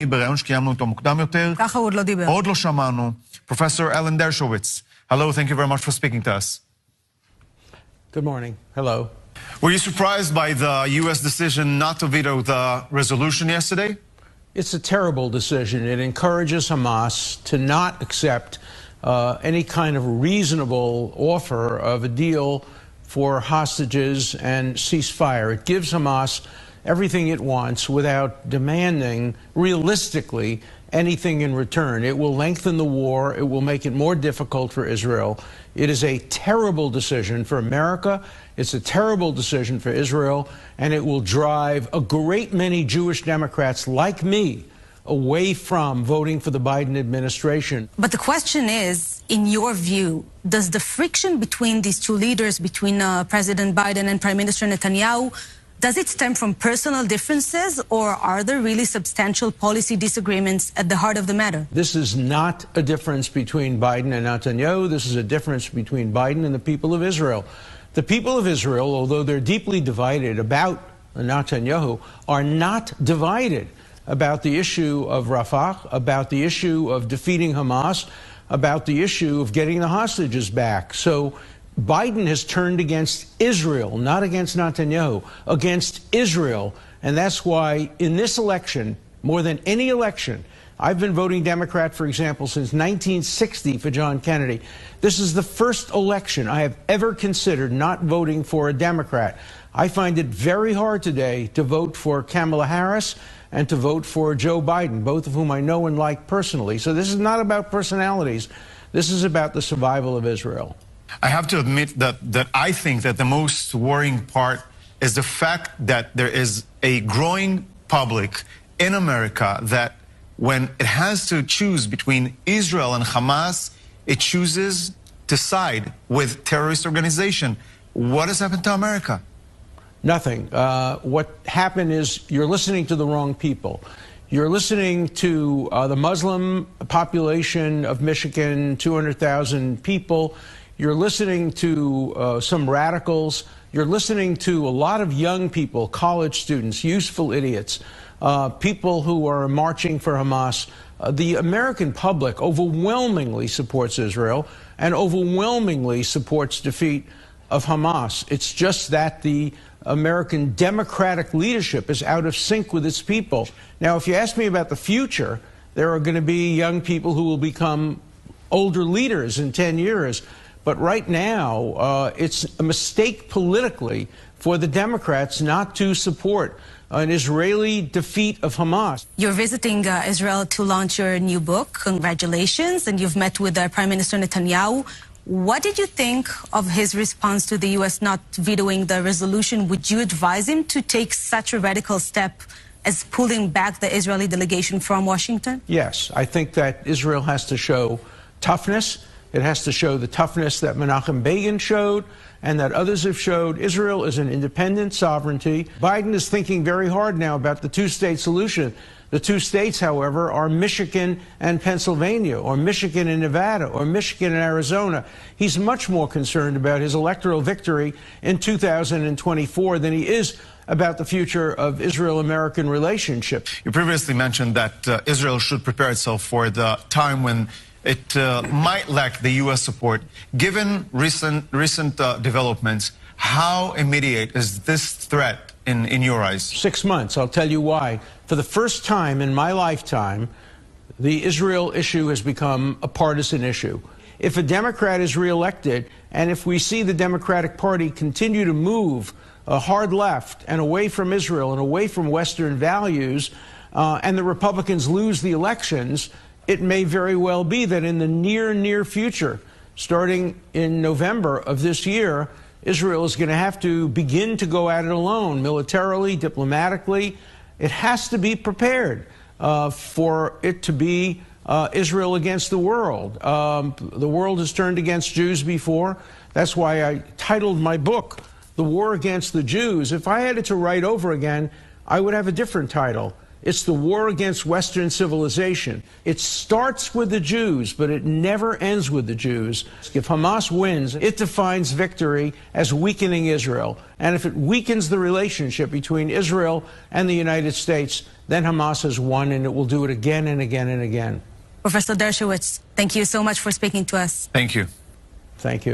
בראיון שקיימנו אותו מוקדם יותר. ככה הוא עוד לא דיבר. עוד לא שמענו. Professor Alan Dershowitz. Hello, thank you very much for speaking to us. Good morning. Hello. Were you surprised by the U.S. decision not to veto the resolution yesterday? It's a terrible decision. It encourages Hamas to not accept any kind of reasonable offer of a deal for hostages and ceasefire. It gives Hamas everything it wants without demanding, realistically, anything in return. It will lengthen the war. It will make it more difficult for Israel. It is a terrible decision for America. It's a terrible decision for Israel, and it will drive a great many Jewish Democrats like me away from voting for the Biden administration. But the question is, in your view, does the friction between these two leaders, between President Biden and Prime Minister Netanyahu, does it stem from personal differences, or are there really substantial policy disagreements at the heart of the matter? This is not a difference between Biden and Netanyahu. This is a difference between Biden and the people of Israel. The people of Israel, although they're deeply divided about Netanyahu, are not divided about the issue of Rafah, about the issue of defeating Hamas, about the issue of getting the hostages back. So Biden has turned against Israel, not against Netanyahu, against Israel. And that's why in this election, more than any election, I've been voting Democrat, for example, since 1960 for John Kennedy. This is the first election I have ever considered not voting for a Democrat. I find it very hard today to vote for Kamala Harris and to vote for Joe Biden, both of whom I know and like personally. So this is not about personalities. This is about the survival of Israel. I have to admit that I think that the most worrying part is the fact that there is a growing public in America that when it has to choose between Israel and Hamas, it chooses to side with terrorist organization. What has happened to America? Nothing. What happened is you're listening to the wrong people. You're listening to the Muslim population of Michigan, 200,000 people. You're listening to some radicals. You're listening to a lot of young people, college students, useful idiots, people who are marching for Hamas. The American public overwhelmingly supports Israel and overwhelmingly supports defeat of Hamas. It's just that the American democratic leadership is out of sync with its people. Now, if you ask me about the future, there are going to be young people who will become older leaders in 10 years. But right now, it's a mistake politically for the Democrats not to support an Israeli defeat of Hamas. You're visiting Israel to launch your new book. Congratulations. And you've met with Prime Minister Netanyahu. What did you think of his response to the U.S. not vetoing the resolution? Would you advise him to take such a radical step as pulling back the Israeli delegation from Washington? Yes, I think that Israel has to show toughness. It has to show the toughness that Menachem Begin showed and that others have showed. Israel is an independent sovereignty. Biden is thinking very hard now about the two-state solution. The two states, however, are Michigan and Pennsylvania, or Michigan and Nevada, or Michigan and Arizona. He's much more concerned about his electoral victory in 2024 than he is about the future of Israel-American relationship. You previously mentioned that Israel should prepare itself for the time when it might lack the U.S. support. Given recent developments, how immediate is this threat in your eyes? 6 months. I'll tell you why. For the first time in my lifetime, the Israel issue has become a partisan issue. If a Democrat is reelected, and if we see the Democratic Party continue to move hard left and away from Israel and away from Western values, and the Republicans lose the elections, it may very well be that in the near future, starting in November of this year, Israel is going to have to begin to go at it alone, militarily, diplomatically. It has to be prepared for it to be Israel against the world. The world has turned against Jews before. That's why I titled my book, The War Against the Jews. If I had it to write over again, I would have a different title. It's the war against Western civilization. It starts with the Jews, but it never ends with the Jews. If Hamas wins, it defines victory as weakening Israel. And if it weakens the relationship between Israel and the United States, then Hamas has won, and it will do it again and again and again. Professor Dershowitz, thank you so much for speaking to us. Thank you. Thank you.